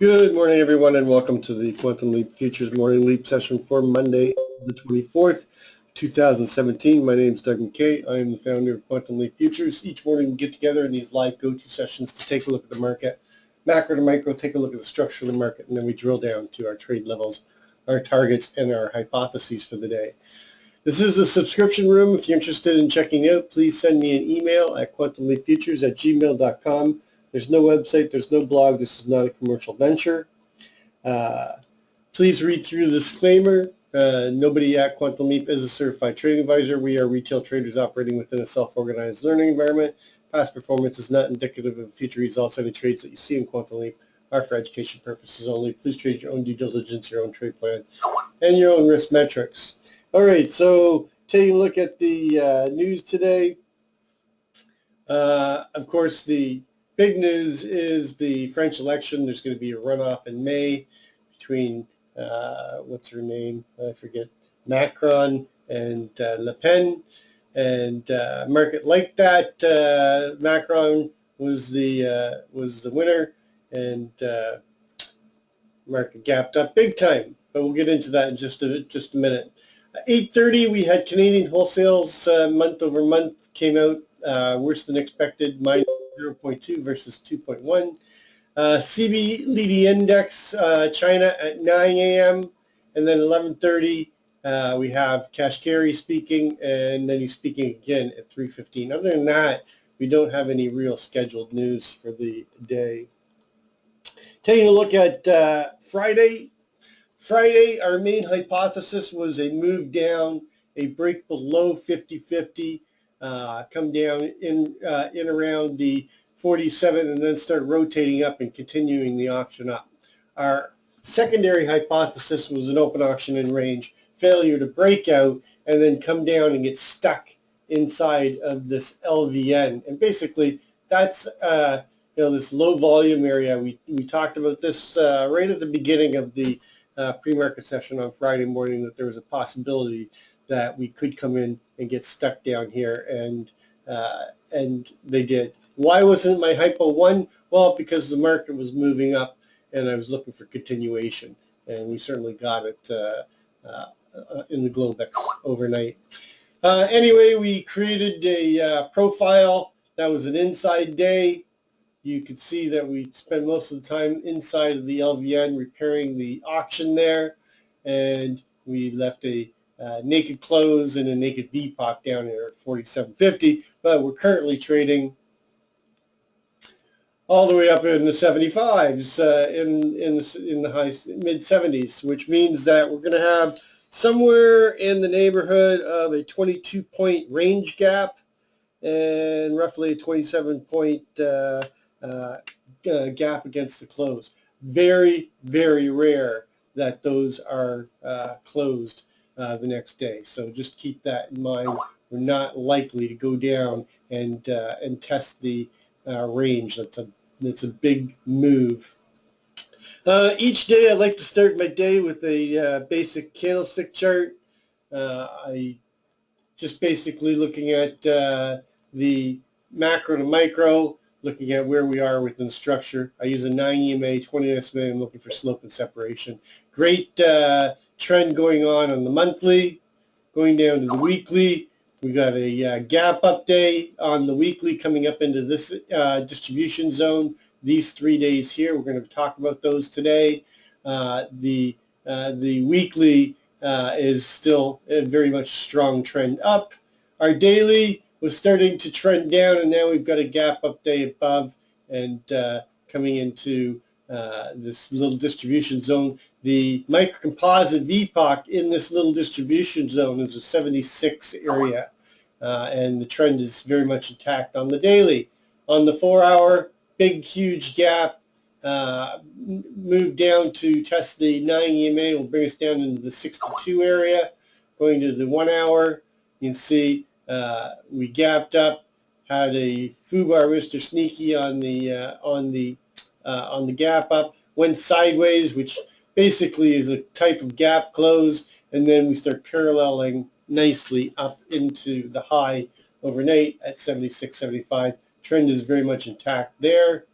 Good morning, everyone, and welcome to the Quantum Leap Futures Morning Leap session for Monday, the 24th, 2017. My name is Doug McKay. I am the founder of Quantum Leap Futures. Each morning we get together in these live go-to sessions to take a look at the market, macro to micro, take a look at the structure of the market, and then we drill down to our trade levels, our targets, and our hypotheses for the day. This is a subscription room. If you're interested in checking out, please send me an email at quantumleapfutures@gmail.com. There's no website, there's no blog. This is not a commercial venture. Please read through the disclaimer. Nobody at Quantum Leap is a certified trading advisor. We are retail traders operating within a self-organized learning environment. Past performance is not indicative of future results. Any trades that you see in Quantum Leap are for education purposes only. Please trade your own due diligence, your own trade plan, and your own risk metrics. All right, so taking a look at the news today. Of course, the big news is the French election. There's going to be a runoff in May between, what's her name? I forget, Macron and Le Pen. And market liked that. Macron was the winner, and market gapped up big time. But we'll get into that in just a minute. 8:30, we had Canadian wholesales month over month came out worse than expected, minus 0.2 versus 2.1. CB index, China at 9 a.m. and then 11:30 we have Kashkari speaking, and then he's speaking again at 3:15. Other than that, we don't have any real scheduled news for the day. Taking a look at Friday, our main hypothesis was a move down, a break below 50-50, come down in around the 47 and then start rotating up and continuing the auction up. Our secondary hypothesis was an open auction in range, failure to break out, and then come down and get stuck inside of this LVN. And basically, that's this low volume area. We talked about this right at the beginning of the pre-market session on Friday morning, that there was a possibility that we could come in and get stuck down here, and they did. Why wasn't my hypo 1? Well, because the market was moving up and I was looking for continuation, and we certainly got it in the Globex overnight. Anyway, we created a profile. That was an inside day. You could see that we spend most of the time inside of the LVN repairing the auction there, and we left a naked close and a naked VPOC down here at 47.50, but we're currently trading all the way up in the 75s, in the high mid-70s, which means that we're going to have somewhere in the neighborhood of a 22-point range gap and roughly a 27-point gap against the close. Very, very rare that those are closed the next day. So just keep that in mind. We're not likely to go down and test the range. That's a big move. Each day I like to start my day with a basic candlestick chart. I just basically looking at the macro to micro, looking at where we are within the structure. I use a 9 EMA, 20 SMA. I'm looking for slope and separation. Great trend going on the monthly, going down to the weekly. We got a gap up day on the weekly coming up into this distribution zone. These 3 days here, we're going to talk about those today. The weekly is still a very much strong trend up. Our daily was starting to trend down, and now we've got a gap up day above and coming into this little distribution zone. The microcomposite VPOC in this little distribution zone is a 76 area, and the trend is very much intact on the daily. On the 4-hour, big, huge gap, move down to test the 9 EMA, will bring us down into the 62 area. Going to the 1 hour, you can see we gapped up, had a FUBAR Mr. Sneaky on the gap up, went sideways, which basically is a type of gap close, and then we start paralleling nicely up into the high overnight at 76.75. Trend is very much intact there.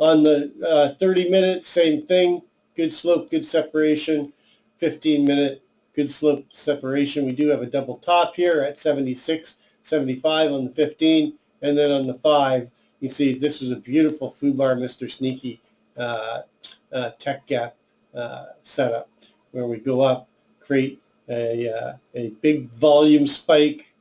On the 30-minute, same thing. Good slope, good separation. 15-minute, good slope separation. We do have a double top here at 76, 75 on the 15. And then on the 5, you see this was a beautiful FUBAR Mr. Sneaky tech gap setup where we go up, create a big volume spike,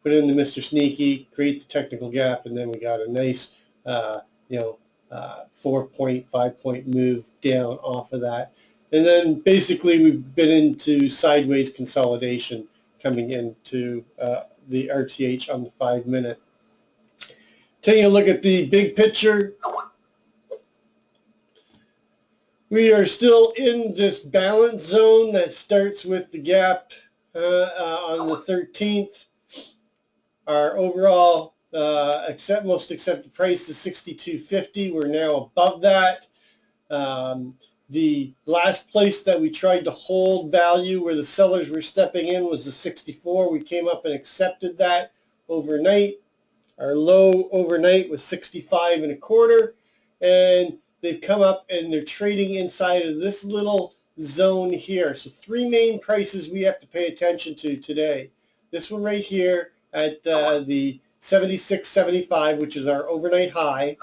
put in the Mr. Sneaky, create the technical gap, and then we got a nice, 4-point, 5-point move down off of that. And then basically we've been into sideways consolidation coming into the RTH on the 5-minute. Taking a look at the big picture, we are still in this balance zone that starts with the gap on the 13th. Our overall most accepted price is 62.50. We're now above that. The last place that we tried to hold value where the sellers were stepping in was the 64. We came up and accepted that overnight. Our low overnight was 65.25, and they've come up and they're trading inside of this little zone here. So 3 main prices we have to pay attention to today. This one right here at the 76.75, which is our overnight high.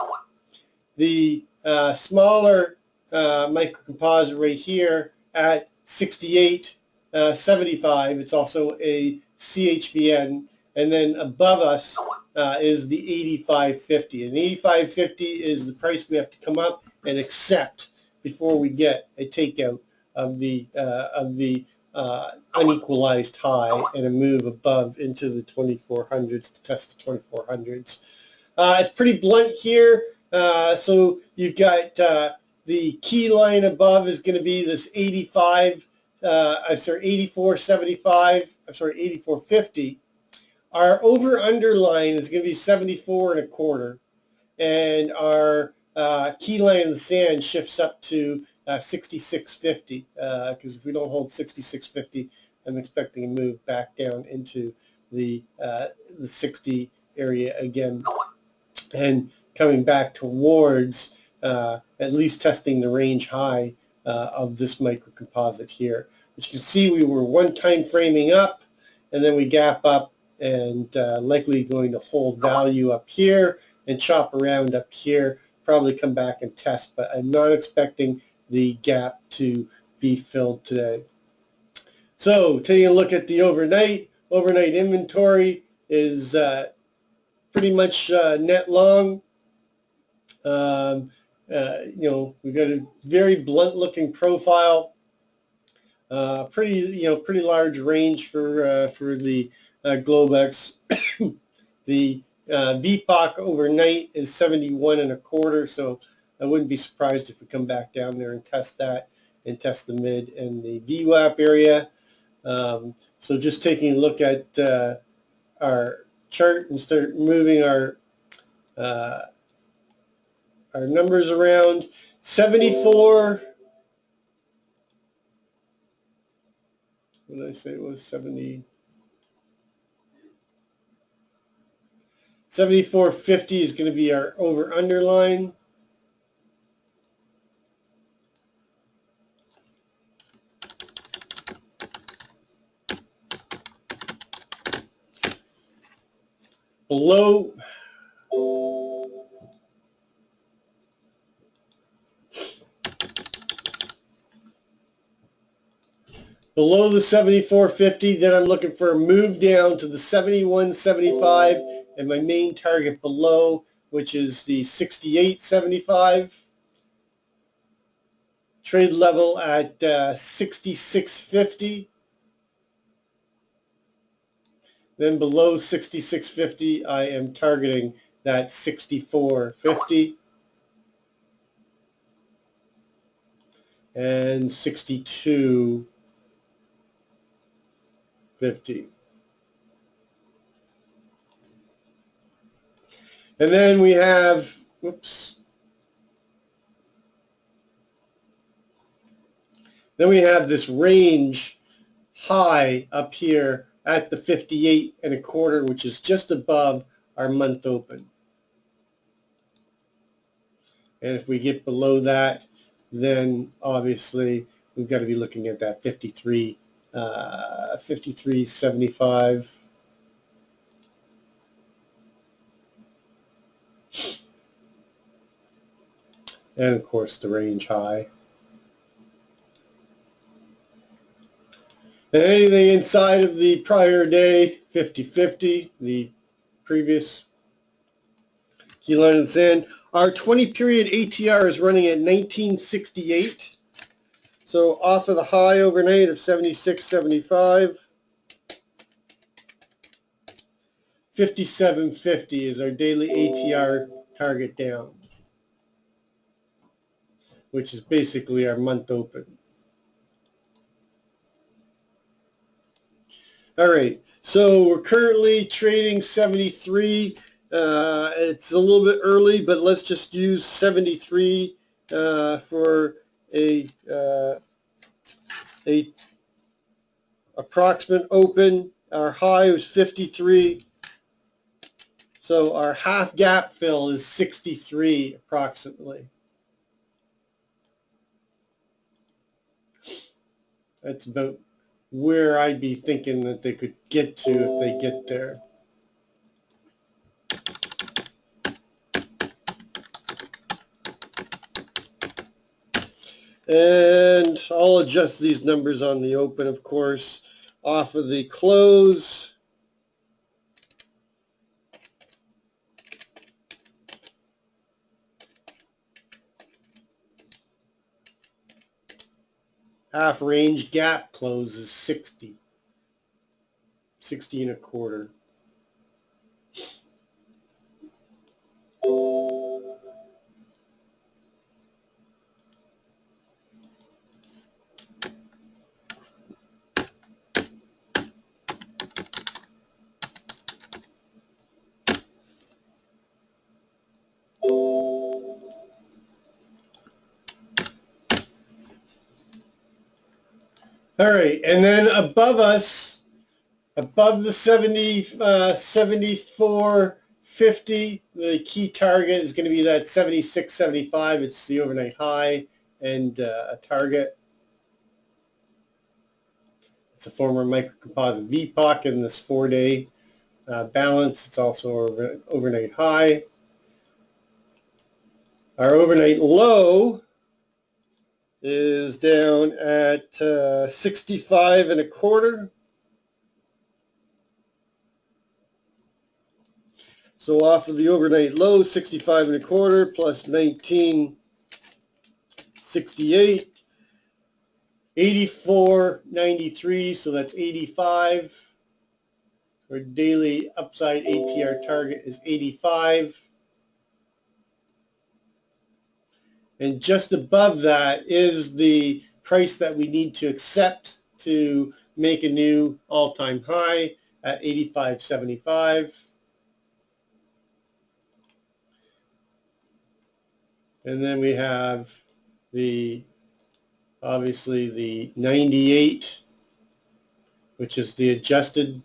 The smaller microcomposite right here at 68.75. It's also a CHVN. And then above us is the 85.50. And 85.50 is the price we have to come up and accept before we get a takeout of the unequalized high and a move above into the 2400s to test the 2400s. It's pretty blunt here. So you've got the key line above is going to be this 84.50. Our over-under line is going to be 74.25, and our key line in the sand shifts up to 66.50, because if we don't hold 66.50, I'm expecting a move back down into the 60 area again, and coming back towards at least testing the range high of this microcomposite here. Which you can see we were one time framing up, and then we gap up, and likely going to hold value up here and chop around up here, probably come back and test, but I'm not expecting the gap to be filled today. So taking a look at the overnight inventory is pretty much net long. We've got a very blunt looking profile, pretty large range for the Globex. The VPOC overnight is 71.25, so I wouldn't be surprised if we come back down there and test that, and test the mid and the VWAP area. So just taking a look at our chart and start moving our numbers around. 74. What did I say it was? 70. 74.50 is going to be our over-under line. Below the 74.50, then I'm looking for a move down to the 71.75, and my main target below, which is the 68.75. Trade level at 66.50. Then below 66.50, I am targeting that 64.50 and 62.50. And then we have, then we have this range high up here at the 58.25, which is just above our month open. And if we get below that, then obviously we've got to be looking at that 53.75. And of course the range high. And anything inside of the prior day, 50-50, the previous key line in the sand. Our 20-period ATR is running at 1968. So off of the high overnight of 76.75, 57.50 is our daily ATR target down, which is basically our month open. All right, so we're currently trading 73. It's a little bit early, but let's just use 73 for a approximate open. Our high was 53. So our half gap fill is 63 approximately. That's about where I'd be thinking that they could get to if they get there. And I'll adjust these numbers on the open, of course, off of the close. Half range gap close is 60. 60 1/4. All right, and then above us, above the 74.50, the key target is going to be that 76.75. It's the overnight high and a target. It's a former microcomposite VPOC in this 4-day balance. It's also overnight high. Our overnight low is down at 65 1/4. So off of the overnight low, 65 1/4 plus 1968, 84.93. So that's 85. So our daily upside ATR target is 85. And just above that is the price that we need to accept to make a new all-time high at 85.75. And then we have obviously the 98, which is the adjusted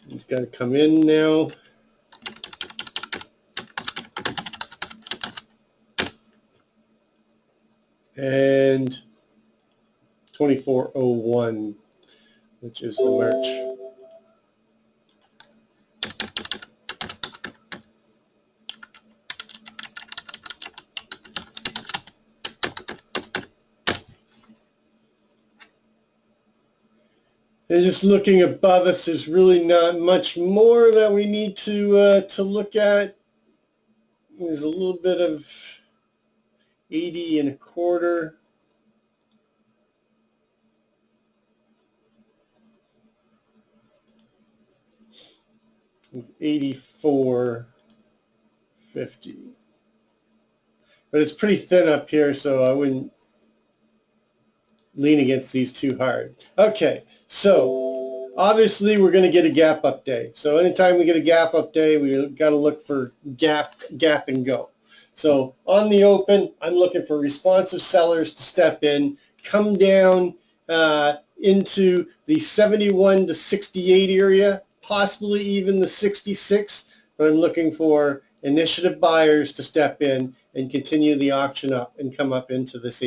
it's got to come in now. And 2401, which is the March. And just looking above us, there's really not much more that we need to look at. There's a little bit of 80 1/4. With 84.50. But it's pretty thin up here, so I wouldn't lean against these too hard. Okay, so obviously we're going to get a gap up day. So anytime we get a gap up day, we got to look for gap and go. So on the open, I'm looking for responsive sellers to step in, come down into the 71 to 68 area, possibly even the 66, but I'm looking for initiative buyers to step in and continue the auction up and come up into this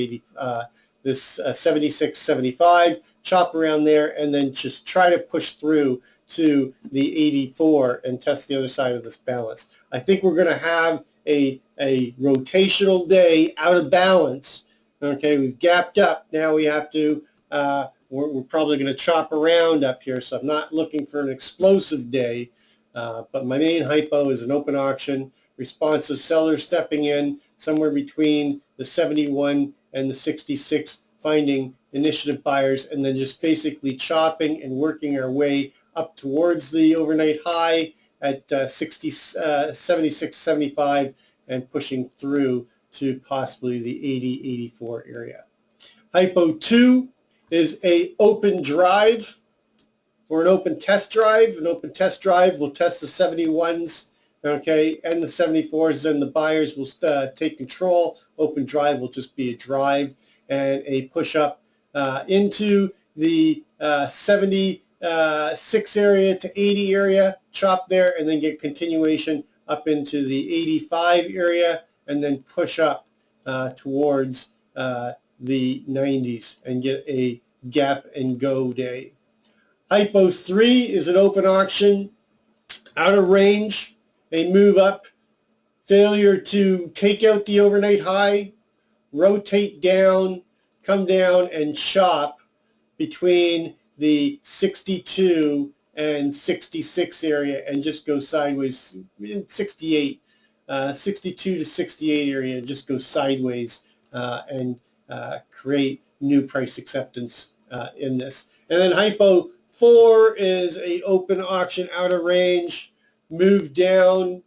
76, 75, chop around there, and then just try to push through to the 84 and test the other side of this balance. I think we're going to have a rotational day out of balance. Okay, we've gapped up. Now we have to, we're probably going to chop around up here, so I'm not looking for an explosive day. But my main hypo is an open auction, responsive sellers stepping in somewhere between the 71 and the 66, finding initiative buyers, and then just basically chopping and working our way up towards the overnight high at 76, 75, and pushing through to possibly the 80, 84 area. Hypo 2 is a open drive or an open test drive. An open test drive will test the 71s, okay, and the 74s, then the buyers will take control. Open drive will just be a drive and a push up into the 76 area to 80 area, chop there, and then get continuation up into the 85 area, and then push up towards the 90s and get a gap and go day. Hypo 3 is an open auction, out of range, a move up, failure to take out the overnight high, rotate down, come down and chop between the 62 and 66 area and just go sideways, 68, 62 to 68 area, and just go sideways and create new price acceptance in this. And then hypo 4 is a open auction out of range, move down,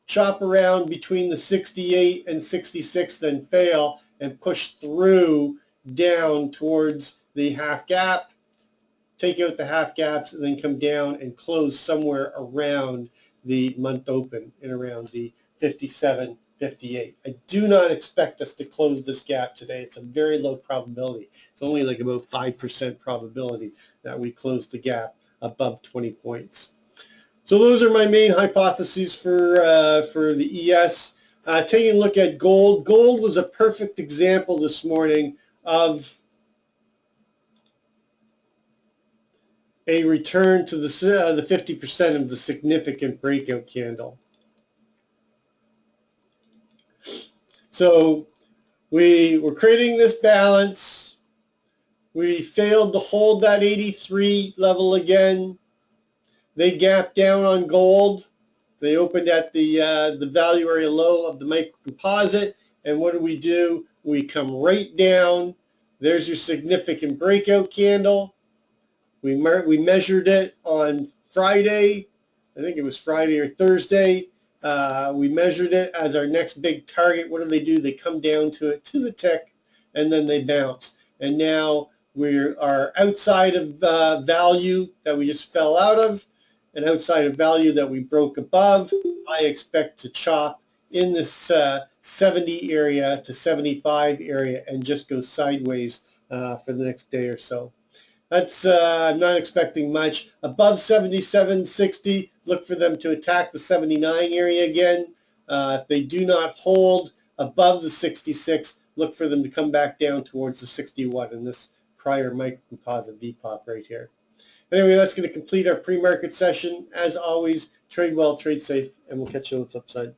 chop around between the 68 and 66, then fail and push through down towards the half gap, take out the half gaps, and then come down and close somewhere around the month open in around the 57, 58. I do not expect us to close this gap today. It's a very low probability. It's only like about 5% probability that we close the gap above 20 points. So those are my main hypotheses for the ES. Taking a look at gold. Gold was a perfect example this morning of a return to the 50% of the significant breakout candle. So we were creating this balance. We failed to hold that 83 level again. They gapped down on gold. They opened at the value area low of the micro composite. And what do? We come right down. There's your significant breakout candle. We measured it on Friday. I think it was Friday or Thursday. We measured it as our next big target. What do? They come down to it to the tick, and then they bounce. And now we are outside of value that we just fell out of, and outside of value that we broke above. I expect to chop in this 70 area to 75 area and just go sideways for the next day or so. That's I'm not expecting much. Above 77.60, look for them to attack the 79 area again. If they do not hold above the 66, look for them to come back down towards the 61 in this prior microcomposite VPOP right here. Anyway, that's going to complete our pre-market session. As always, trade well, trade safe, and we'll catch you on the flip side.